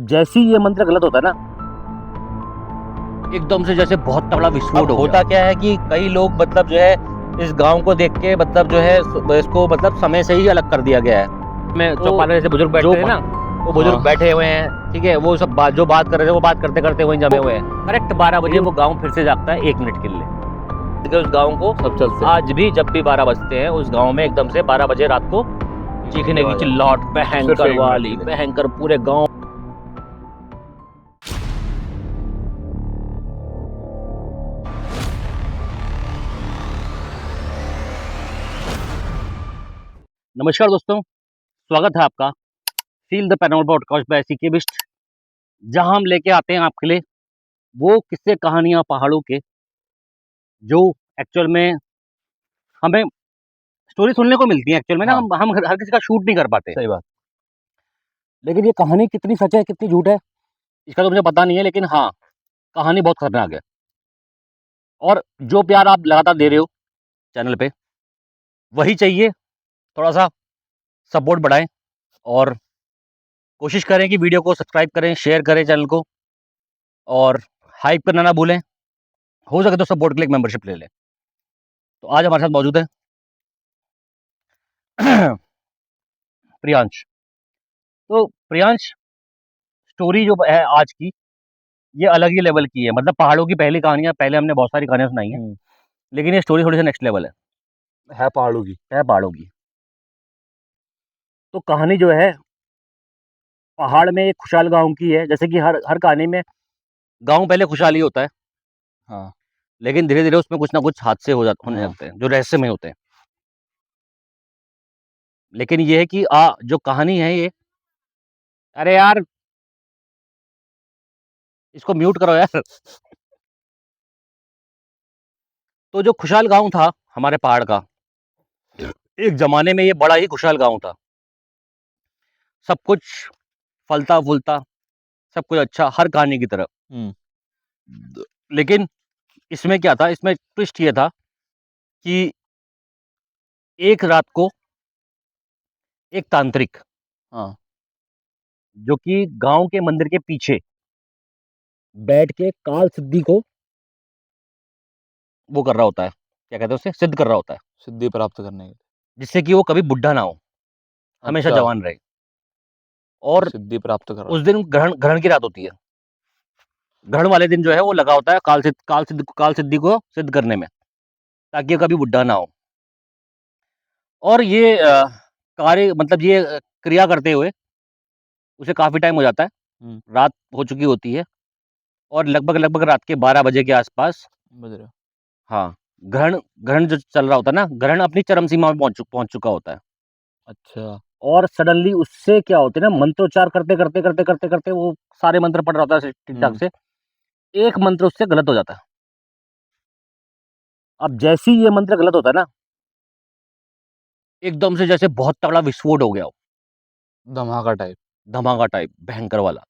जैसे ही ये मंत्र गलत होता है ना, एकदम से जैसे बहुत तगड़ा विस्फोट होता क्या है कि कई लोग मतलब जो है इस गांव को देख के मतलब जो है इसको मतलब समय से ही अलग कर दिया गया है। मैं चौपाल से बुजुर्ग बैठते थे ना, वो बुजुर्ग बैठे हुए हैं, ठीक है, वो सब जो बात कर रहे थे वो बात करते करते वहीं जमे हुए हैं। करेक्ट 12 बजे वो गांव फिर से जागता है 1 मिनट के लिए। उस गांव को सब चलते आज भी जब भी 12 बजते हैं उस गांव में एकदम से 12 बजे रात को चीखने की चिल्लाहट भयंकर वाली, भयंकर पूरे गांव। नमस्कार दोस्तों, स्वागत है आपका feel the panorama podcast by CK Bisht, जहां हम लेके आते हैं आपके लिए वो किस्से कहानियां पहाड़ों के जो एक्चुअल में हमें स्टोरी सुनने को मिलती है। एक्चुअल में ना हम हर किसी का शूट नहीं कर पाते। सही बात। लेकिन ये कहानी कितनी सच है कितनी झूठ है इसका तो मुझे पता नहीं है, लेकिन हाँ, कहानी बहुत खतरनाक है। और जो प्यार आप लगातार दे रहे हो चैनल पे, वही चाहिए। थोड़ा सा सपोर्ट बढ़ाएं और कोशिश करें कि वीडियो को सब्सक्राइब करें, शेयर करें चैनल को, और हाइप करना ना भूलें। हो सके तो सपोर्ट के लिए एक मेंबरशिप ले लें। तो आज हमारे साथ मौजूद है प्रियांश। तो प्रियांश, स्टोरी जो है आज की, ये अलग ही लेवल की है। मतलब पहाड़ों की पहली कहानियां, पहले हमने बहुत सारी कहानियां सुनाई हैं, लेकिन ये स्टोरी थोड़ी सी नेक्स्ट लेवल है पहाड़ों की। है पहाड़ों की। तो कहानी जो है पहाड़ में एक खुशहाल गांव की है। जैसे कि हर हर कहानी में गांव पहले खुशहाल ही होता है, हाँ। लेकिन धीरे धीरे उसमें कुछ ना कुछ हादसे होने लगते हैं जो रहस्यमय होते हैं। लेकिन ये है कि जो कहानी है ये, अरे यार इसको म्यूट करो यार। तो जो खुशहाल गांव था हमारे पहाड़ का, एक जमाने में ये बड़ा ही खुशहाल गांव था। सब कुछ फलता फूलता, सब कुछ अच्छा, हर कहानी की तरह। लेकिन इसमें क्या था, इसमें ट्विस्ट ये था कि एक रात को एक तांत्रिक, हाँ। जो कि गांव के मंदिर के पीछे बैठ के काल सिद्धि को वो कर रहा होता है, क्या कहते हैं उसे, सिद्ध कर रहा होता है, सिद्धि प्राप्त करने के जिससे कि वो कभी बुढ़ा ना हो, हमेशा अच्छा। जवान रहे। और सिद्धि प्राप्त कर रहा उस दिन ग्रहण ग्रहण की रात होती है। ग्रहण वाले दिन जो है वो लगा होता है काल सिद्धि को सिद्ध करने में, ताकि ये कभी बुढ़ा ना हो। और ये कार्य मतलब ये क्रिया करते हुए उसे काफी टाइम हो जाता है। हम्म। रात हो चुकी होती है और लगभग लगभग रात के 12 बजे के आसपास, बज रहे हो। हाँ, ग्रहण ग्रहण जो चल रहा होता है ना, ग्रहण अपनी चरम सीमा में पहुंच चुका होता है। अच्छा। और सडनली उससे क्या होता है ना, मंत्रोच्चार करते करते करते करते करते वो सारे मंत्र पढ़ रहा होता है ठीक ठाक से, एक मंत्र उससे गलत हो जाता है। अब जैसे ही ये मंत्र गलत होता है ना, एकदम से जैसे बहुत तगड़ा विस्फोट हो गया हो, धमाका टाइप। धमाका टाइप भयंकर वाला,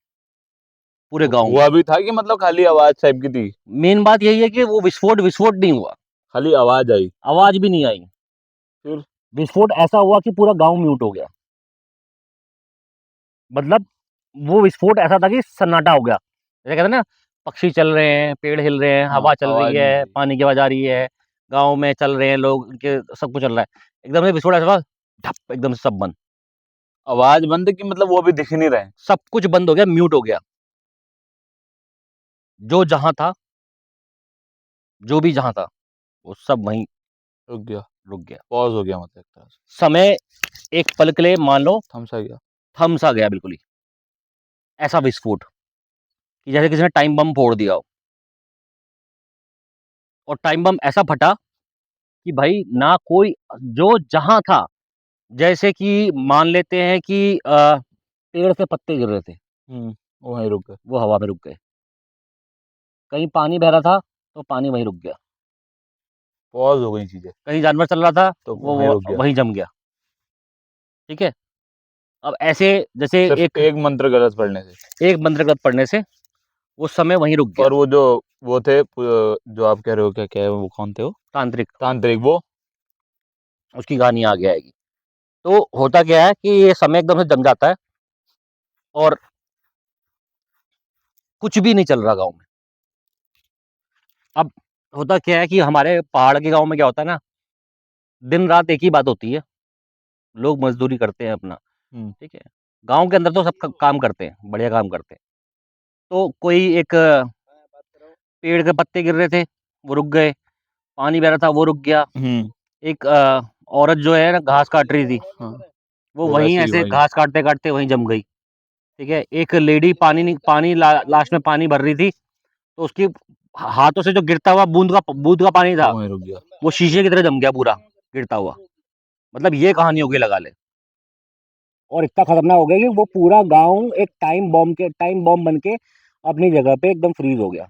पूरे गांव में। हुआ भी था कि मतलब खाली आवाज टाइप की थी? मेन बात यही है कि वो विस्फोट विस्फोट नहीं हुआ, खाली आवाज आई। आवाज भी नहीं आई। फिर? विस्फोट ऐसा हुआ कि पूरा गांव म्यूट हो गया। मतलब वो विस्फोट ऐसा था कि सन्नाटा हो गया। जैसे कहते हैं ना, पक्षी चल रहे हैं, पेड़ हिल रहे हैं, हाँ, हवा चल रही आवाज नहीं आ है, रही। पानी की आवाज आ रही है, गांव में चल रहे हैं लोग, उनके सब कुछ चल रहा है। एकदम से विस्फोट ऐसा हुआ, धप, एकदम से सब बंद। आवाज बंद की मतलब वो भी दिख नहीं रहे। सब कुछ बंद हो गया, म्यूट हो गया। जो जहां था, जो भी जहां था, वो सब वहीं रुक गया। रुक गया। पॉज हो गया मतलब एक तरह से। समय एक पल के लिए मान लो थम सा गया। थम सा गया बिल्कुल ही। ऐसा विस्फोट कि जैसे किसी ने टाइम बम फोड़ दिया हो। और टाइम बम ऐसा फटा कि भाई ना कोई, जो जहां था, जैसे कि मान लेते हैं कि पेड़ से पत्ते गिर रहे थे, वो वहीं रुक गए। वो हवा में रुक गए। कहीं पानी बह रहा था तो पानी वहीं रुक गया। पॉज हो गई चीजें। कहीं जानवर चल रहा था तो वहीं वो रुक गया। वहीं जम गया। ठीक है। अब ऐसे जैसे सिर्फ एक एक मंत्र गलत पढ़ने से। एक मंत्र गलत पढ़ने से वो समय वहीं रुक गया। और वो जो वो थे जो आप कह रहे हो, क्या क्या है वो, कौन थे वो? तांत्रिक, तांत्रिक वो। उसकी कहानी आगे आएगी। तो होता क्या है कि ये समय एकदम से जम जाता है और कुछ भी नहीं चल रहा गांव में। अब होता क्या है कि हमारे पहाड़ के गांव में क्या होता है ना, दिन रात एक ही बात होती है, लोग मजदूरी करते हैं अपना, ठीक है। गांव के अंदर तो सब काम करते हैं, बढ़िया काम करते हैं। तो कोई एक पेड़ के पत्ते गिर रहे थे, वो रुक गए, पानी बह रहा था, वो रुक गया। एक औरत जो है ना घास काट रही थी, हाँ, वो वो वहीं वैसे ही ऐसे वही। घास काटते काटते वहीं जम गई, ठीक है। एक लेडी लास्ट में पानी भर रही थी, तो उसकी हाथों से जो गिरता हुआ बूंद का पानी था, वो वहीं रुक गया। वो शीशे की तरह जम गया पूरा गिरता हुआ। मतलब ये कहानी हो गई लगा ले। और इतना खतरनाक हो गया कि वो पूरा गांव एक टाइम बॉम्ब बन के अपनी जगह पे एकदम फ्रीज हो गया।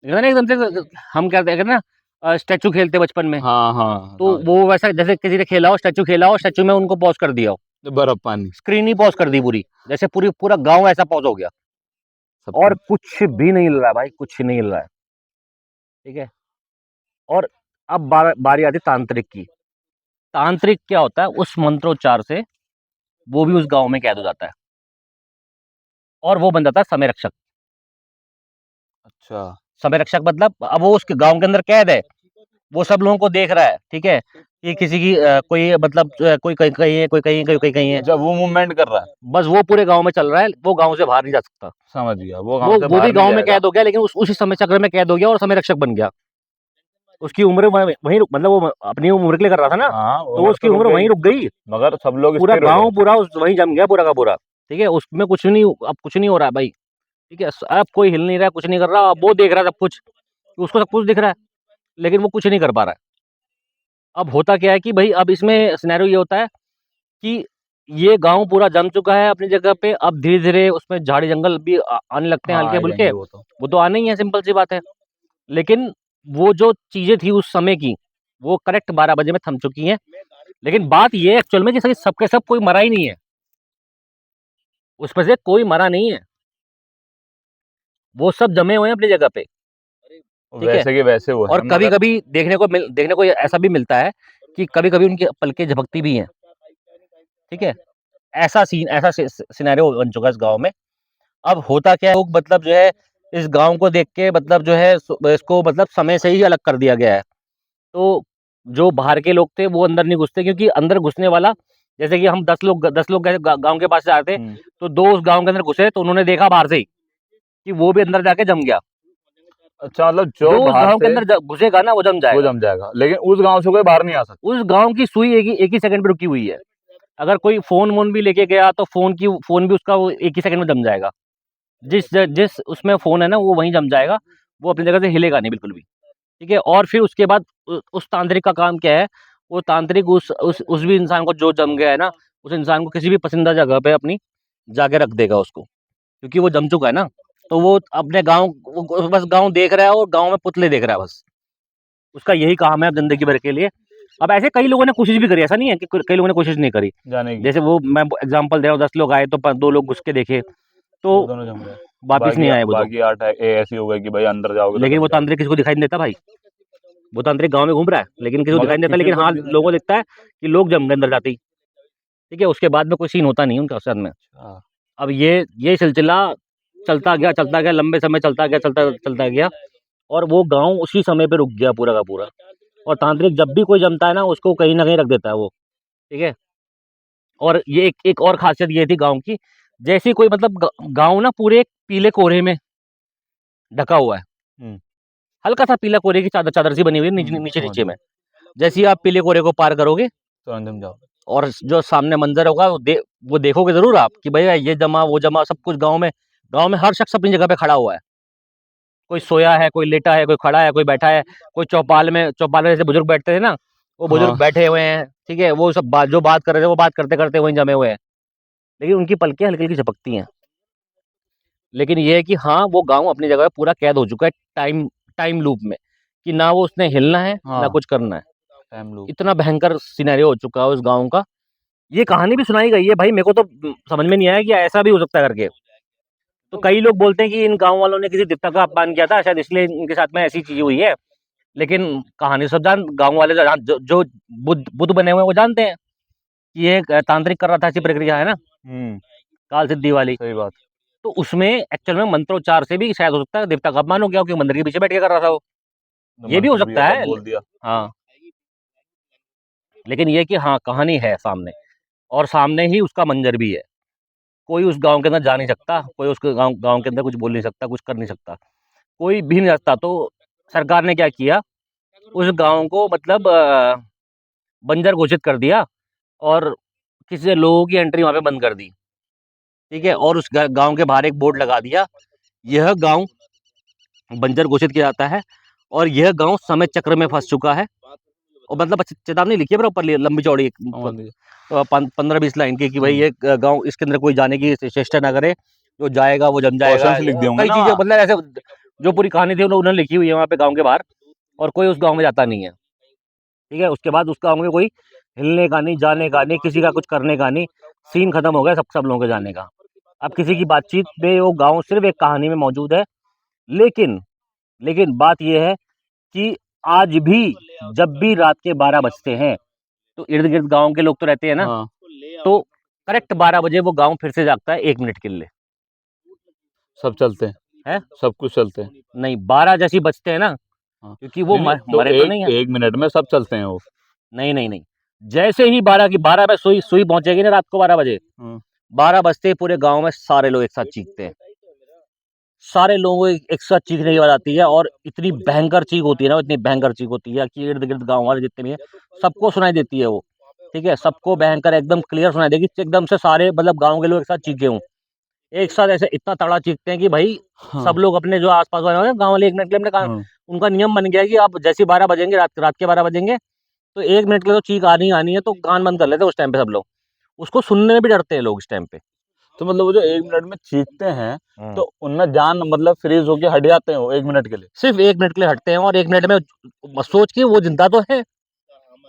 देखा ना एकदम से, हम क्या कहते हैं ना, स्टैचू खेलते बचपन में, हाँ हाँ तो हाँ, वो वैसा जैसे किसी ने खेला हो, स्टैचू खेला हो, स्टैचू में उनको पॉज कर दिया हो, तो बर्फ पानी स्क्रीन ही पॉज कर दी पूरी, जैसे पूरा गांव ऐसा पॉज हो गया। सब और कुछ। कुछ भी नहीं हिल रहा है भाई, कुछ नहीं हिल रहा है, ठीक है। और अब बारी आती तांत्रिक की। तांत्रिक क्या होता है, उस मंत्रोच्चार से वो भी उस गांव में कैद हो जाता है, और वो बन जाता है समय रक्षक। अच्छा। समय रक्षक मतलब अब वो उसके गांव के अंदर कैद है, वो सब लोगों को देख रहा है, ठीक है, कि किसी की कोई मतलब कोई कहीं कहीं है, कोई कहीं कोई कहीं है। जब वो मूवमेंट कर रहा है, बस वो पूरे गांव में चल रहा है, वो गांव से बाहर नहीं जा सकता। समझ गया, वो गांव से वो भी बाहर नहीं गांव में जाएगा। कैद हो गया, लेकिन उसी समय चक्र में कैद हो गया और समय रक्षक बन गया। उसकी उम्र वहीं मतलब वो अपनी उम्र के लिए कर रहा था ना, हाँ, तो उम्र उसकी तो रुक उम्र वहीं गई, रुक गई। मगर सब लोग पूरा स्थिर हो गए। गांव पूरा वहीं जम गया पूरा का पूरा, ठीक है। उसमें कुछ नहीं, अब कुछ नहीं हो रहा है भाई, ठीक है। अब कोई हिल नहीं रहा है, कुछ नहीं कर रहा, अब वो देख रहा है सब कुछ, उसको सब कुछ दिख रहा है, लेकिन वो कुछ नहीं कर पा रहा है। अब होता क्या है कि भाई अब इसमें सिनेरियो ये होता है कि ये गांव पूरा जम चुका है अपनी जगह पे, अब धीरे धीरे उसमें झाड़ी जंगल भी आने लगते हैं हाँ, हल्के आ फुल्के, जाएंगे वो तो। वो तो आने ही है, सिंपल सी बात है। लेकिन वो जो चीजें थी उस समय की, वो करेक्ट 12 बजे में थम चुकी हैं। लेकिन बात ये है एक्चुअल में कि सबके सब कोई मरा ही नहीं है, उसमें से कोई मरा नहीं है, वो सब जमे हुए हैं अपनी जगह पे, ठीक है। वैसे के वैसे वो और है, कभी मगर कभी देखने को ऐसा भी मिलता है कि कभी कभी उनकी पलकें झपकती भी हैं, ठीक है। ऐसा सिनेरियो बन चुका है इस गांव में। अब होता क्या है, लोग मतलब जो है इस गांव को देख के मतलब जो है इसको मतलब समय से ही अलग कर दिया गया है। तो जो बाहर के लोग थे वो अंदर नहीं घुसते, क्योंकि अंदर घुसने वाला, जैसे कि हम 10 लोग गए गांव के पास से आते, तो 2 उस गांव के अंदर घुसे, तो उन्होंने देखा बाहर से ही कि वो भी अंदर जाके जम गया। अच्छा, मतलब जो जो उस बाहर गांव के से अंदर घुसेगा ना, वो जम वो जाएगा। जम जाएगा, लेकिन उस गांव से कोई बाहर नहीं आ सकता। उस गांव की सुई एक ही सेकंड पे रुकी हुई है। अगर कोई फोन वोन भी लेके गया तो फोन भी उसका वो एक ही सेकंड में जम जाएगा। जिस जिस उसमें फोन है ना, वो वहीं जम जाएगा, वो अपनी जगह से हिलेगा नहीं बिल्कुल भी, ठीक है। और फिर उसके बाद उस तांत्रिक का काम क्या है, वो तांत्रिक उस भी इंसान को जो जम गया है ना, उस इंसान को किसी भी पसंदीदा जगह पे अपनी जाके रख देगा उसको, क्योंकि वो जम चुका है ना। तो वो अपने गांव, बस गांव देख रहा है और गांव में पुतले देख रहा है बस, उसका यही काम है अब जिंदगी भर के लिए। अब ऐसे कई लोगों ने कोशिश भी करी, ऐसा नहीं है कि कई लोगों ने कोशिश नहीं करी। जाने की जैसे वो मैं एग्जांपल दे रहा हूँ, 10 लोग आए तो 2 लोग घुस के देखे, तो वो दोनों जम गए। वापिस बाकी नहीं आए वो तो। बाकी 8 ऐसी हो गई कि भाई अंदर जाओगे तो लेकिन जम वो जाओगे। तांत्रिक किसी को दिखाई नहीं देता भाई, वो तांत्रिक गांव में घूम रहा है लेकिन किसी को मगर दिखाई नहीं देता, किसी लेकिन को हाँ नहीं दिखाई लोगों को देता। दिखता है कि लोग जम गए अंदर जाते ही, ठीक है। उसके बाद में कोई सीन होता नहीं उनका साथ में। हाँ। अब ये सिलसिला चलता गया, लंबे समय चलता गया, और वो गांव उसी समय पे रुक गया पूरा का पूरा। और तांत्रिक जब भी कोई जमता है ना, उसको कहीं ना कहीं रख देता है वो, ठीक है। और ये एक और खासियत ये थी गांव की, जैसे कोई मतलब गांव ना पूरे एक पीले कोहरे में ढका हुआ है, हम्म हल्का सा पीला कोहरे की चादर चादर सी बनी हुई है नीचे नीचे समझ नीचे में। गया। जैसे ही आप पीले कोहरे को पार करोगे तो जम जाओ। और जो सामने मंजर होगा वो देखोगे जरूर आप कि भैया ये जमा वो जमा सब कुछ गांव में हर शख्स अपनी जगह पे खड़ा हुआ है। कोई सोया है, कोई लेटा है, कोई खड़ा है, कोई बैठा है, कोई चौपाल में जैसे बुजुर्ग बैठते थे ना, वो बुजुर्ग हाँ, बैठे हुए हैं, ठीक है। वो सब जो बात कर रहे थे वो बात करते करते वहीं जमे हुए हैं, लेकिन उनकी पलकें हल्की हल्की झपकती हैं। लेकिन ये है कि हाँ, वो गांव अपनी जगह पे पूरा कैद हो चुका है टाइम टाइम लूप में, कि ना वो उसने हिलना है ना हाँ, कुछ करना है। Time loop. इतना भयंकर सिनेरियो हो चुका है उस गांव का। ये कहानी भी सुनाई गई है भाई, मेरे को तो समझ में नहीं आया कि ऐसा भी हो सकता है करके। तो कई लोग बोलते हैं कि इन गांव वालों ने किसी देवता का अपमान किया था, शायद इसलिए इनके साथ में ऐसी चीज हुई है। लेकिन कहानी सब गांव वाले जो बुद्ध बने हुए हैं वो जानते हैं कि ये तांत्रिक कर रहा था, ऐसी प्रक्रिया है ना, हम्म काल सिद्धि वाली। सही बात। तो उसमें एक्चुअल में मंत्रोच्चार से भी शायद हो सकता है देवता का अपमान हो गया हो, क्योंकि मंदिर के पीछे बैठ के कर रहा था वो। ये भी हो मंत्र सकता ऐसा है। बोल दिया। हाँ, लेकिन ये कि हाँ, कहानी है सामने, और सामने ही उसका मंजर भी है। कोई उस गाँव के अंदर जा नहीं सकता, कोई उसके गाँव गाँव के अंदर कुछ बोल नहीं सकता, कुछ कर नहीं सकता, कोई भी नहीं जा सकता। तो सरकार ने क्या किया, उस गाँव को मतलब बंजर घोषित कर दिया, और किसी लोगों की एंट्री वहाँ पे बंद कर दी, ठीक है? और उस गाँव के बाहर एक बोर्ड लगा दिया, यह गाँव बंजर घोषित किया जाता है, और यह गाँव समय चक्र में फँस चुका है। और मतलब चेतावनी लिखी है ऊपर लंबी चौड़ी समझ गए। 15-20 लाइन की, कि भाई ये गाँव, इसके अंदर कोई जाने की चेष्टा ना करे, जो जाएगा वो जम जाएगा। Cautions लिख दिए होंगे कई ना चीजें वहाँ? मतलब ऐसे, जो पूरी कहानी थी उन्होंने लिखी हुई है वहाँ पे गाँव के बाहर, और कोई उस गाँव में जाता नहीं है, ठीक है? उसके बाद उस गाँव में कोई हिलने का नहीं, जाने का नहीं, किसी का कुछ करने का नहीं, सीन खत्म हो गया सब लोगों के जाने का। अब किसी की बातचीत में वो गाँव सिर्फ एक कहानी में मौजूद है, लेकिन लेकिन बात ये है कि आज भी जब भी रात के 12 बजते हैं, तो इर्द-गिर्द गाँव के लोग तो रहते हैं ना, हाँ, तो करेक्ट 12 बजे वो गाँव फिर से जागता है 1 मिनट के लिए। सब चलते हैं, हैं? सब कुछ चलते हैं। नहीं, 12 जैसे ही बजते हैं ना, हाँ, क्योंकि वो नहीं, तो मरे तो नहीं है। 1 मिनट में सब चलते हैं वो। नहीं। जैसे ही 12 पे सुई पहुँचेगी ना रात को 12 बजे, 12 बजते ही पूरे गाँव में सारे लोग एक साथ चीखते हैं। सारे लोगों को एक साथ चीखने की आवाज़ आती है, और इतनी भयंकर चीख होती है ना, इतनी भयंकर चीख होती है कि इर्द-गिर्द गाँव वाले जितने भी हैं, सबको सुनाई देती है वो, ठीक है? सबको भयंकर एकदम क्लियर सुनाई देगी, एकदम से सारे मतलब गाँव के लोग एक साथ चीखे हों। एक साथ ऐसे इतना तगड़ा चीखते हैं कि भाई सब लोग अपने जो आस-पास वाले होंगे, गाँव वाले 1 मिनट के लिए अपने काम, उनका नियम बन गया है कि आप जैसे ही 12 बजेंगे, रात के 12 बजेंगे, तो 1 मिनट के लिए तो चीख आनी ही आनी है, तो कान बंद कर लेते हैं उस टाइम पे सब लोग। उसको सुनने में भी डरते हैं लोग इस टाइम पे। तो मतलब वो जो 1 मिनट में चीखते हैं, हुँ। तो उनमें जान मतलब फ्रीज़ होके हट जाते हैं वो 1 मिनट के लिए? सिर्फ़ 1 मिनट के लिए हटते हैं, और 1 मिनट में सोच के वो ज़िंदा तो है।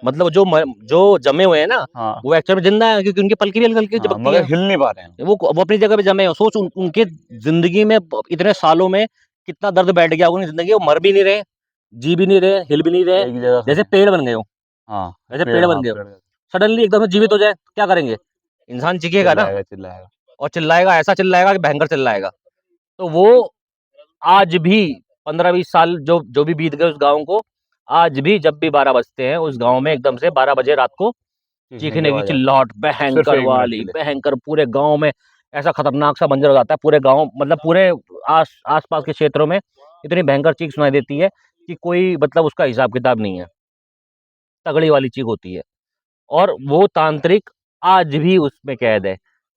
मतलब जो जमे हुए हैं ना, हाँ, वो एक्चुअल में ज़िंदा हैं, क्योंकि उनकी पलकी भी हल्की-हल्की हाँ, झपकती मगर है। हिल नहीं पा रहे हैं। वो अपनी जगह पे जमे हैं। सोच उनके ज़िंदगी में इतने सालों में कितना दर्द बैठ गया होगा उनकी ज़िंदगी, वो मर भी नहीं रहे, जी भी नहीं रहे, हिल भी नहीं रहे, एक ही जगह जैसे खड़े हैं। पेड़ बन गए हों, हाँ, जैसे पेड़, पेड़ बन हाँ, गए हों। पेड़ सडनली एकदम से जीवित हो जाए, तो क्या करेंगे? इंसान चीखेगा ना, चिल्लाएगा, चिल्लाएगा। और चिल्लाएगा, ऐसा चिल्लाएगा कि भयंकर चिल्लाएगा। तो वो आज भी 15-20 साल जो जो भी बीत गए उस गाँव को, आज भी जब भी 12 बजते हैं, उस गाँव में एकदम से 12 बजे रात को चीखने की चीखने की आवाज़ आती है। चिल्लाहट सिर्फ़ भयंकर 1 मिनट के वाली, लिए। भयंकर पूरे गाँव में ऐसा खतरनाक सा मंज़र हो जाता है, पूरे गाँव मतलब पूरे आस-पास के क्षेत्रों में इतनी भयंकर चीख सुनाई देती है कि कोई मतलब उसका हिसाब-किताब नहीं है। तगड़ी वाली चीख होती है, और वो तांत्रिक आज भी उसमें कैद है।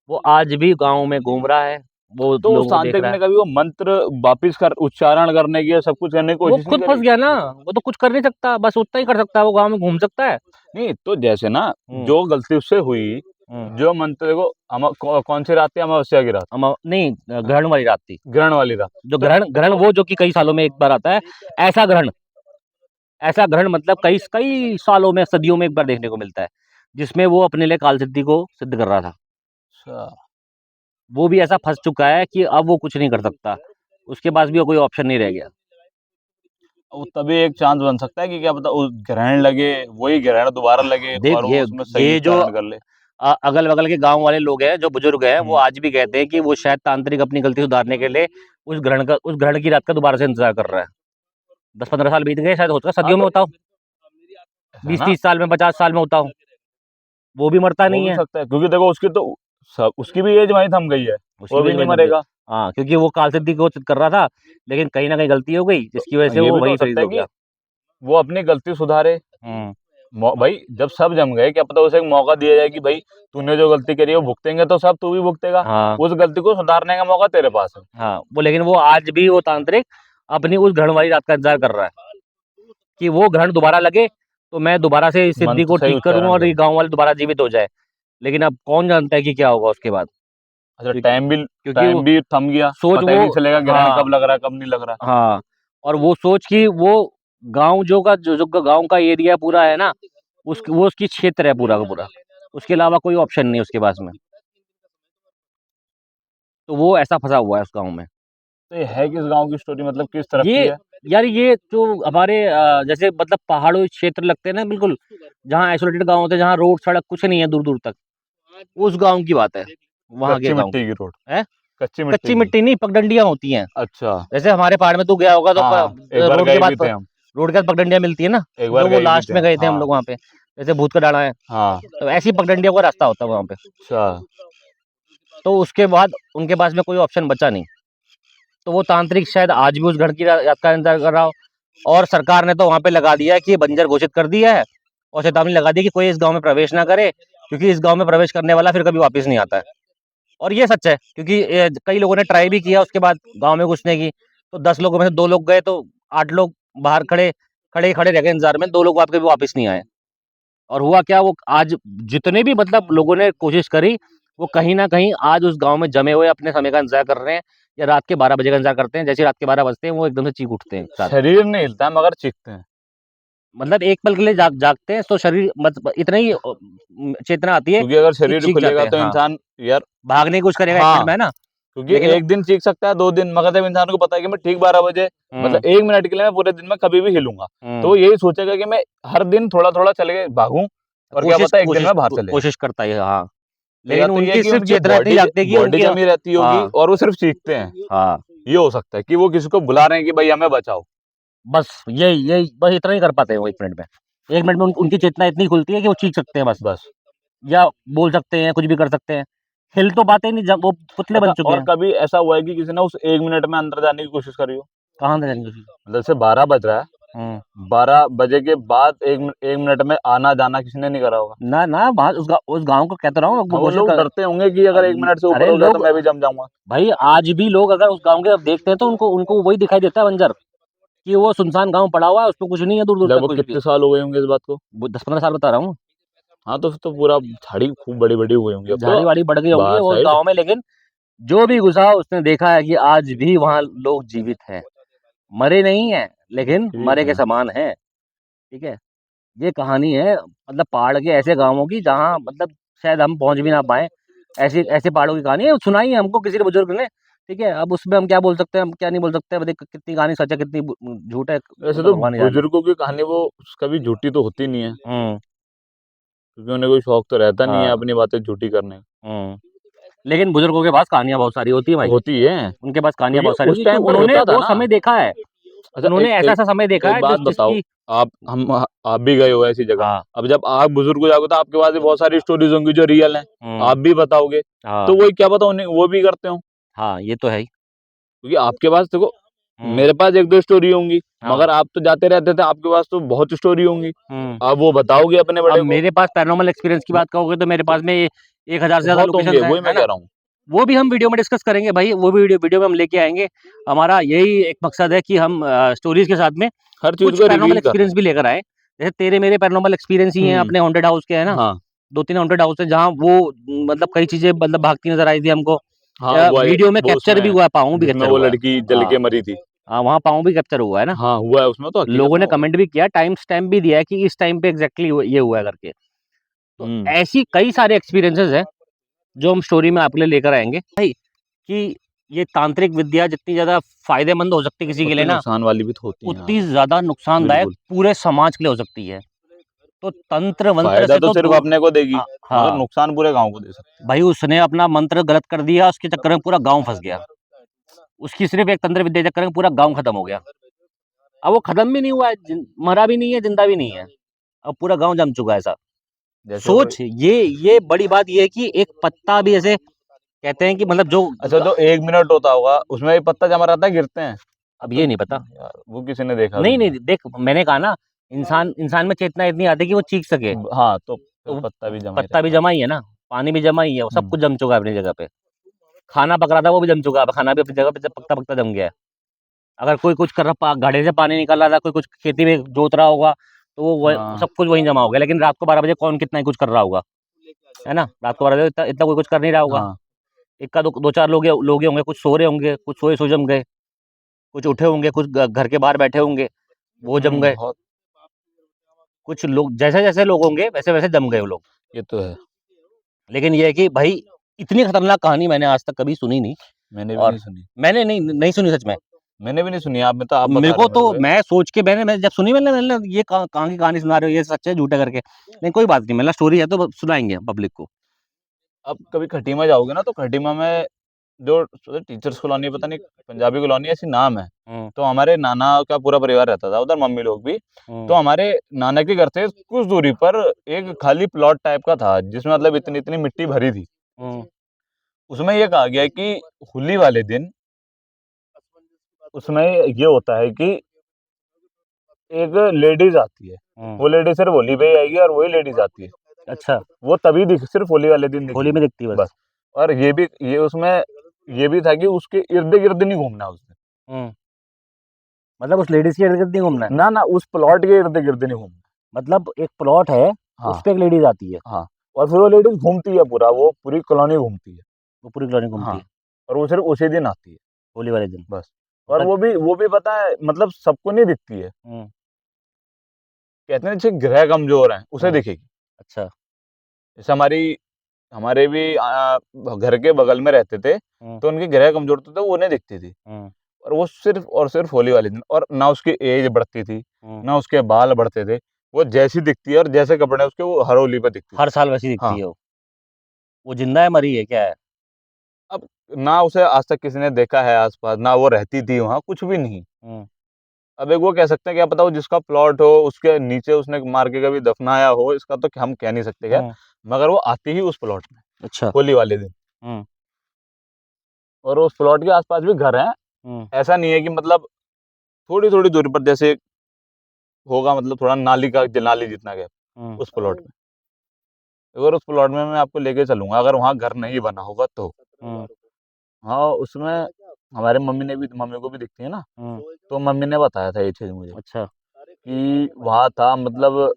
वो आज भी गाँव में घूम रहा है, वो तो उस लोगों को देख तांत्रिक रहा है। ने कभी वो मंत्र वापिस कर उच्चारण करने की या सब कुछ करने की वो कोशिश नहीं खुद फँस करी? गया ना, वो तो कुछ कर नहीं सकता, बस उतना ही कर सकता है, वो गाँव में घूम सकता है। नहीं, तो जैसे ना हुँ, जो गलती उससे हुई, हुँ। जो मंत्र देखो कौन सी रात थी? अमावस्या की रात, नहीं, हाँ, ग्रहण वाली रात थी। ग्रहण वाली रात। जो तो ग्रहण ग्रहण वो जो कि कई सालों में एक बार आता है, ऐसा ग्रहण ऐसा ग्रहण मतलब कई कई सालों में, सदियों में एक बार देखने को मिलता है, जिसमें वो अपने लिए काल सिद्धि को सिद्ध कर रहा था। अच्छा, वो भी ऐसा फँस चुका है कि अब वो कुछ नहीं कर सकता। उसके पास भी कोई ऑप्शन नहीं रह गया। वो तभी एक चांस बन सकता है कि क्या पता उस ग्रहण लगे, वही ग्रहण दोबारा लगे देख और वो उसमें सही ये जो उच्चारण कर ले। अगल-बगल के गाँव वाले लोग हैं, जो बुजुर्ग हैं, वो हुँ, आज भी कहते हैं कि वो शायद तांत्रिक अपनी गलती सुधारने के लिए उस ग्रहण की रात का दोबारा से इंतज़ार कर रहा है। 10-15 साल बीत गए, शायद हो सकता है हाँ, सदियों में तो होता हो, ऐसा ना 20-30 साल में, 50 साल में होता हो, वो भी मरता हो नहीं भी है। सकता है क्योंकि देखो उसकी तो उसकी भी एज वहीं थम गई है, उसकी वो भी भी एज नहीं वही थम गई। मरेगा। हाँ, क्योंकि वो काल सिद्धि को कर रहा था, लेकिन कहीं न कहीं गलती हो गई, जिसकी वजह से ये वो भी तो वहीं हो फ्रीज़ सकता है हो कि गया। वो अपनी गलती सुधारे। हुँ। भाई जब सब जम गए क्या पता उसे एक मौका दिया जाए कि भाई तूने जो गलती करी है वो भुगतेंगे तो सब, तू भी भुगतेगा। हाँ, उस गलती को सुधारने का मौका तेरे पास है। हाँ, वो लेकिन वो आज भी वो तांत्रिक अपनी उस ग्रहण वाली रात का इंतज़ार कर रहा है, कि वो ग्रहण दोबारा लगे, तो मैं दोबारा से इस सिद्धि मंत्र को सही ठीक करूँ उच्चारण और ये करूँ। गाँव वाले दोबारा जीवित हो जाएँ। लेकिन अब कौन जानता है कि क्या होगा उसके बाद? अच्छा, क्योंकि क्योंकि वो टाइम भी थम गया, सोच पता ही वो नहीं चलेगा ग्रहण हाँ, कब लग रहा है, कब नहीं लग रहा। हाँ, और वो सोच कि वो गाँव जो गाँव का एरिया पूरा है ना, वो उसकी क्षेत्र है पूरा का पूरा। उसके अलावा कोई ऑप्शन नहीं है उसके पास में। तो वो ऐसा फँसा हुआ है उस गाँव में। तो ये है किस गाँव की स्टोरी, मतलब किस तरफ की ये है? यार ये जो हमारे जैसे मतलब पहाड़ी क्षेत्र लगते हैं ना बिल्कुल, जहाँ आइसोलेटेड गाँव होते हैं, जहाँ रोड सड़क कुछ नहीं है दूर-दूर तक, उस गाँव की बात है, वहाँ के कच्ची गाँव मिट्टी की। की रोड, हैं? कच्ची मिट्टी कच्ची की। मिट्टी नहीं, पगडंडियां होती हैं। अच्छा। जैसे हमारे पहाड़ में तू गया होगा तो हाँ, एक बार रोड के गए भी बाद थे हम। रोड के बाद पगडंडियां मिलती है ना, एक बार जो वो गए भी लास्ट थे में हम। गए थे हम हाँ, लोग वहाँ पे, जैसे भूत का डाला है, हाँ। तो ऐसी पगडंडियों का रास्ता होता है वहाँ पे। अच्छा। तो उसके बाद उनके पास में कोई ऑप्शन बचा नहीं, तो वो तांत्रिक शायद आज भी उस घर की याद का इंतजार कर रहा हो, और सरकार ने तो वहाँ पे लगा दिया है कि ये बंजर घोषित कर दिया है, और चेतावनी लगा दी कि कोई इस गांव में प्रवेश ना करे, क्योंकि इस गांव में प्रवेश करने वाला फिर कभी वापस नहीं आता है। और ये सच है, क्योंकि कई लोगों ने ट्राई भी किया उसके बाद गांव में घुसने की, तो 10 लोगों में से 2 लोग गए, तो 8 लोग बाहर खड़े खड़े खड़े रह गए इंतजार में, 2 लोग कभी वापस नहीं आए। और हुआ क्या, वो आज जितने भी मतलब लोगों ने कोशिश करी, वो कहीं ना कहीं आज उस गांव में जमे हुए अपने समय का इंतजार कर रहे हैं, या रात के 12 बजे का इंतजार करते हैं। जैसे रात के 12 बजते हैं वो एकदम से चीख उठते हैं एक साथ। शरीर नहीं हिलता है मगर चीखते हैं। मतलब एक पल के लिए जागते हैं, तो शरीर मतलब इतना ही चेतना आती है क्योंकि अगर कि शरीर चीख जाते खुलेगा हैं। तो हाँ, इंसान यार। भागने की कोशिश करेगा 1 मिनट हाँ, में, है ना? क्योंकि लेकिन एक दिन चीख सकता है, 2 दिन, मगर जब इंसान को पता है कि मैं ठीक 12 बजे मतलब 1 मिनट के लिए मैं पूरे दिन में कभी भी हिलूँगा, तो वो यही सोचेगा कि मैं हर दिन थोड़ा-थोड़ा चल के भागूँ, और क्या कोशिश पता एक दिन कोशिश में बाहर चले जाए। कोशिश करता है, हाँ। तो या लेकिन तो ये है उनकी कि सिर्फ उनकी चेतना इतनी जागती है कि बॉडी उनकी, जमी रहती होगी हाँ, और वो सिर्फ चीखते हैं। हाँ, ये हो सकता है कि वो किसी को बुला रहे हैं कि भाई हमें बचाओ। बस यही बस इतना ही कर पाते हैं वो 1 मिनट में। 1 मिनट में उनकी चेतना इतनी खुलती है कि वो चीख सकते हैं बस, बस। या बोल सकते हैं, कुछ भी कर सकते हैं। हिल तो पाते ही नहीं, जब वो पुतले अच्छा, बन चुके और हैं। कभी ऐसा हुआ है कि किसी ने उस 1 मिनट में अंदर जाने की कोशिश करी हो? कहाँ से जाएँगे? मतलब जैसे 12 बज रहा है, हुँ। 12 बजे के बाद 1 मिनट में आना-जाना किसी ने नहीं करा होगा? ना, ना, वहाँ उस गाँव को कहता रहा हूँ, वो हाँ, वो घोषित लोग कर। डरते होंगे कि अगर 1 मिनट से ऊपर अरे हो गया तो लोग, मैं भी जम जाऊँगा। भाई आज भी लोग अगर उस गाँव के अब देखते हैं तो उनको उनको वही दिखाई देता है बंजर, कि वो सुनसान गाँव पड़ा हुआ है, उसमें कुछ नहीं है दूर-दूर तक लगभग कुछ भी। कितने साल हो गए होंगे इस बात को? वो 10-15 साल बता रहा हूँ। हाँ, तो फिर तो पूरा झाड़ी खूब बड़ी-बड़ी हो गई होंगी अब तो झाड़ी-वाड़ी बढ़ गई होंगी बाहर वो उस साइड। गाँव में, लेकिन जो भी घुसा उसने देखा है कि आज भी वहाँ लोग जीवित हैं। मरे नहीं हैं, लेकिन ठीक मरे के है। समान हैं, ठीक है? ये कहानी है मतलब पहाड़ के ऐसे गाँवों की जहाँ मतलब शायद हम पहुँच भी ना पाएँ। ऐसी ऐसे पहाड़ों की कहानी है, सुनाई है हमको किसी बुजुर्ग ने, ठीक है? अब उसमें हम क्या बोल सकते हैं, हम क्या नहीं बोल सकते, अब देख कितनी कहानी सच है, कितनी झूठ है, वो वैसे तो तो भगवान ही जाने। बुजुर्गों की कहानी वो कभी झूठी तो होती नहीं है, हुँ, क्योंकि उन्हें कोई शौक तो रहता नहीं है हाँ, अपनी बातें झूठी करने का। हुँ। लेकिन बुजुर्गों के पास कहानियाँ बहुत सारी होती हैं भाई। होती है, उनके पास कहानियाँ क्योंकि बहुत सारी उस होती हैं, टाइम क्योंकि पर उन्होंने होता था वो ना। समय देखा है। अच्छा, उन्होंने एक ऐसा-ऐसा समय देखा एक है बात बताओ, जिसकी। आप भी गए हो ऐसी जगह। हाँ, अब जब आप बुजुर्ग हो जाओगे तो आपके पास भी बहुत सारी स्टोरीज होंगी जो रियल हैं, हुँ, आप भी बताओगे। हाँ, तो वही क्या पता उन्हें वो भी करते हो, हाँ, ये तो है ही। क्योंकि आपके पास देखो, हुँ, मेरे पास 1-2 स्टोरी होंगी, हाँ, मगर आप तो जाते रहते थे, आपके पास तो बहुत स्टोरी होंगी। हुँ। आप वो बताओगे अपने अब बड़े को। मेरे पास पैरानॉर्मल एक्सपीरियंस की म बात कहोगे तो मेरे पास में 1000 से ज़्यादा बहुत होंगे, लोकेशंस हैं, वही है मैं ना? कह रहा हूँ। वो भी हम वीडियो में डिस्कस करेंगे भाई, वो भी वीडियो वीडियो में हम लेके आएँगे। हमारा यही एक मकसद है कि हम स्टोरीज़ के साथ में हर चीज़ कुछ को पैरानॉर्मल रिवील कर रहे एक्सपीरियंस हैं। भी लेकर आएँ। जैसे तेरे मेरे पैरानॉर्मल एक्सपीरियंस ही हैं हुँ, अपने हॉन्टेड हाउस के, है ना? हाँ। 2-3 हॉन्टेड हाउस है जहाँ वो मतलब कई चीज़ें मतलब भागती नज़र आई थी हमको। हाँ, वो है, वीडियो में वो कैप्चर भी उसमें हुआ है, पाँव भी जिसमें कैप्चर वो हुआ है। लड़की जल हाँ, के मरी थी। हाँ, वहाँ पाँव भी कैप्चर हुआ है ना? हाँ, हुआ है उसमें तो हकीकत लोगों में ने हुआ है। कमेंट भी किया, टाइम स्टैम्प भी दिया है कि इस टाइम पे एग्ज़ैक्टली ये हुआ है करके। तो हुँ, ऐसी कई सारे एक्सपीरियंसेस हैं जो हम स्टोरी में आपके लिए लेकर आएँगे भाई, कि ये तांत्रिक विद्या जितनी ज़्यादा फ़ायदेमंद हो सकती है किसी के लिए उतनी ना, नुकसान वाली भी तो होती है उतनी यार। ज़्यादा नुकसानदायक बिल्कुल, पूरे समाज के लिए हो सकती है। तो तंत्र-वंत्र फ़ायदा से तो तो सिर्फ़ दूर। अपने को देगी, मगर हाँ, नुकसान पूरे गाँव को दे सकती है। भाई उसने अपना मंत्र गलत कर दिया, उसके चक्कर में पूरा गाँव फँस गया। उसकी सिर्फ़ एक तंत्र विद्या के चक्कर में पूरा गाँव खत्म हो गया। अब वो खत्म भी नहीं हुआ है, मरा भी नहीं है, ज़िंदा भी नहीं है। अब पूरा गाँव जम चुका है ऐसा। जैसे वो सोच, ये बड़ी बात ये है कि एक पत्ता भी ऐसे कहते हैं कि मतलब जो अच्छा, तो 1 मिनट होता होगा, उसमें एक पत्ता जमा रहता है, गिरते हैं। हाँ, अब तो ये नहीं पता। यार वो किसी ने देखा भी नहीं, नहीं नहीं, है। देख मैंने कहा ना, इंसान इंसान में चेतना इतनी आती है कि वो चीख सके, हाँ, तो तो फिर वो पत्ता भी जमा ही पत्ता भी रहता है। जमा ही है ना, पानी भी जमा ही है, वो सब हुँ, कुछ जम चुका है अपनी जगह पे। खाना पक रहा था वो भी जम चुका है, अब खाना भी अपनी जगह पे पकता-पकता जम गया है। अगर कोई कुछ कर रहा घड़े से पानी निकाल रहा था, कोई कुछ खेती में जोत रहा होगा, तो वो हाँ, सब कुछ वहीं जमा हो गया। लेकिन रात को 12 बजे कौन कितना ही कुछ कर रहा होगा, है ना? रात को 12 बजे इतना इतना कोई कुछ कर नहीं रहा होगा। हाँ। इक्का दो 2-4 लोग ही होंगे, कुछ सो रहे होंगे, कुछ सोए सो जम गए, कुछ उठे होंगे, कुछ घर के बाहर बैठे होंगे, वो जम गए। बहुत कुछ लोग जैसे-जैसे लोग होंगे, वैसे-वैसे जम गए वो लोग। ये तो है। लेकिन ये है कि भाई इतनी खतरनाक कहानी मैंने आज तक कभी सुनी नहीं, मैंने भी और नहीं सुनी। मैंने नहीं सुनी सच में। मैंने भी नहीं सुनी, आप मेरे बता रहे को हो तो मेरे को ये। मैं सोच के मैंने जब सुनी मैंने ये कहाँ की कहानी सुना रहे हो, ये सच है झूठ है करके। नहीं कोई बात नहीं, मतलब स्टोरी है तो सुनाएँगे पब्लिक को। अब कभी खटीमा जाओगे ना, तो खटीमा में जो टीचर्स कॉलोनी, पता नहीं पंजाबी कॉलोनी ऐसी नाम है, हम्म, तो हमारे नाना का पूरा परिवार रहता था उधर, मम्मी लोग भी। तो हम्म, हमारे नाना के घर से कुछ दूरी पर एक खाली प्लॉट टाइप का था, जिसमें मतलब इतनी इतनी मिट्टी भरी थी। हम्म, उसमें ये कहा गया है कि होली वाले दिन उसमें ये होता है कि एक लेडीज आती है, हम्म। वो लेडीज सिर्फ होली पे ही आएगी और वही लेडीज आती है, अच्छा, वो तभी दिख सिर्फ होली वाले दिन होली में दिखेगी दिखती है बस। बस। और ये उसमें ये भी था कि उसके इर्द गिर्द नहीं घूमना उस दिन। हम्म, मतलब उस लेडीज के इर्द गिर्द नहीं घूमना है। ना ना, उस प्लॉट के इर्द गिर्द नहीं घूमना। मतलब एक प्लॉट है, हाँ उस पे एक लेडीज आती है, हाँ, और फिर वो लेडीज घूमती है पूरा, वो पूरी कॉलोनी घूमती है। वो पूरी कॉलोनी घूमती हाँ, है और वो सिर्फ उसी दिन आती है होली वाले दिन। बस। और मतलब वो भी पता है, मतलब सबको नहीं दिखती है। हम्म, कहते हैं जैसे ग्रह कमजोर हैं उसे हम्म, दिखेगी। अच्छा, जैसे हमारे भी घर के बगल में रहते थे, हम्म, तो उनके ग्रह कमजोर थे, वो उन्हें दिखती थी। हम्म, और वो सिर्फ होली वाले दिन, और ना उसकी एज बढ़ती थी, हम्म। ना उसके बाल बढ़ते थे। वो जैसी दिखती है और जैसे कपड़े उसके, वो हर होली पे दिखती थी। हर साल वैसी दिखती हाँ, है वो जिंदा है मरी है क्या है? अब ना उसे आज तक किसी ने देखा है आसपास, ना वो रहती थी वहाँ, कुछ भी नहीं। हम्म, अब एक वो कह सकते हैं, क्या पता वो जिसका प्लॉट हो उसके नीचे उसने मार के कभी दफनाया हो, इसका तो हम कह नहीं सकते खैर। हम्म, मगर वो आती ही उस प्लॉट में अच्छा, होली वाले दिन। हम्म, और उस प्लॉट के आसपास भी घर हैं। हम्म, ऐसा नहीं है कि मतलब थोड़ी थोड़ी दूरी पर जैसे होगा, मतलब थोड़ा नाली जितना गैप हम्म, उस प्लॉट में। अगर उस प्लॉट में मैं आपको लेके चलूंगा, अगर वहाँ घर नहीं बना होगा तो। हम्म, हाँ, उसमें हमारे मम्मी को भी दिखती है ना, हम्म, तो मम्मी ने बताया था ये चीज मुझे, अच्छा, कि वहाँ था, मतलब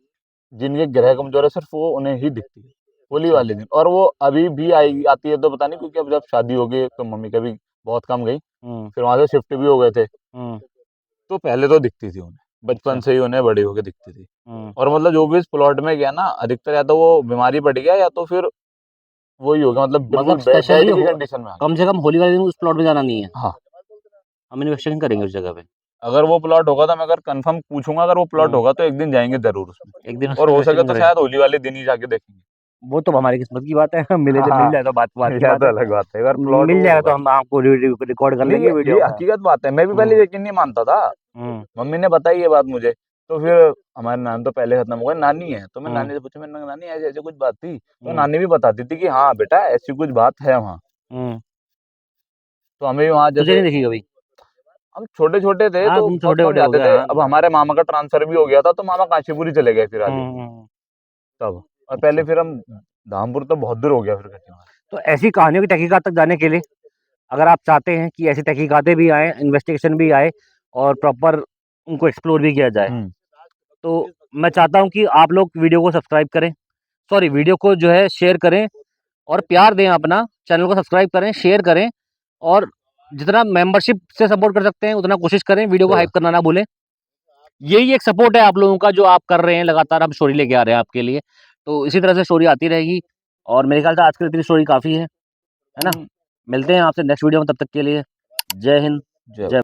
जिनके ग्रह कमजोर है सिर्फ वो उन्हें ही दिखती है होली अच्छा, वाले दिन। और वो अभी भी आती है तो पता नहीं, क्योंकि अब जब शादी हो गई तो मम्मी कभी बहुत कम गई, हम्म, फिर वहां से शिफ्ट भी हो गए थे। हम्म, तो पहले तो दिखती थी उन्हें, बचपन अच्छा, से ही उन्हें बड़ी होके दिखती थी। हम्म। और मतलब जो भी इस प्लॉट में गया ना, अधिकतर या तो वो बीमारी पड़ गया, या तो फिर वही हो गया, मतलब बिल्कुल मतलब स्पेशली बेड की कंडीशन में आ गया। कम से कम होली वाले दिन उस प्लॉट में जाना नहीं है। हाँ, हम इन्वेस्टिगेशन करेंगे उस जगह पे। अगर वो प्लॉट होगा तो मैं अगर कंफर्म पूछूंगा, अगर वो प्लॉट हम्म, होगा तो एक दिन जाएंगे जरूर उसमें। एक दिन और उसमें हो सके इन्वेस्टिगेशन तो करेंगे। शायद होली वाले दिन ही जाके देखेंगे। वो तो हमारी किस्मत की बात है मिले हाँ तो मिल हाँ, जाए तो बात बात की यह बात तो है। अलग बात है, अगर प्लॉट मिल वो जाएगा होगा तो तो। हम आपको रिकॉर्ड कर नहीं, लेंगे वीडियो ये में। हकीकत बात है, मैं भी पहले हम्म, यकीन नहीं मानता था। हम्म, मम्मी ने बताई ये बात मुझे, तो फिर हमारे नानी तो पहले खत्म हो गए, नानी है, तो मैं हम्म, नानी से पूछा, मैंने कहा, नानी ऐसे ऐसे कुछ बात थी, तो हम्म, नानी भी बताती थी कि हाँ बेटा ऐसी कुछ बात है वहाँ। हम्म। तो हमें भी वहाँ तुझे जैसे, नहीं देखी कभी? हम छोटे छोटे थे हाँ तो तुम बहुत छोटे कम छोटे हो जाते गए, थे। हाँ। अब हमारे मामा का ट्रांसफर भी हो गया था, तो मामा काशीपुर ही चले गए फिर आगे, हम्म, तब। और अच्छा। पहले फिर हम धामपुर, तो बहुत दूर हो गया फिर कहीं हमारा। तो ऐसी कहानियों की तहकीकात तक जाने के लिए अगर आप चाहते हैं कि ऐसी तहकीकातें भी आए, इन्वेस्टिगेशन भी आए और प्रॉपर उनको एक्सप्लोर भी किया जाए, हम्म, तो मैं चाहता हूं कि आप लोग वीडियो को सब्सक्राइब करें, सॉरी वीडियो को जो है शेयर करें और प्यार दें, अपना चैनल को सब्सक्राइब करें, शेयर करें और जितना मेंबरशिप से सपोर्ट कर सकते हैं उतना कोशिश करें, वीडियो को सही हाइप बात। करना ना भूलें। यही एक सपोर्ट है आप लोगों का जो आप कर रहे हैं, लगातार हम स्टोरी लेके आ रहे हैं आपके लिए, तो इसी तरह से स्टोरी आती रहेगी। और मेरे ख्याल से आज के लिए इतनी स्टोरी काफ़ी है ना? मिलते हैं आपसे नेक्स्ट वीडियो में, तब तक के लिए जय हिंद, जय। जय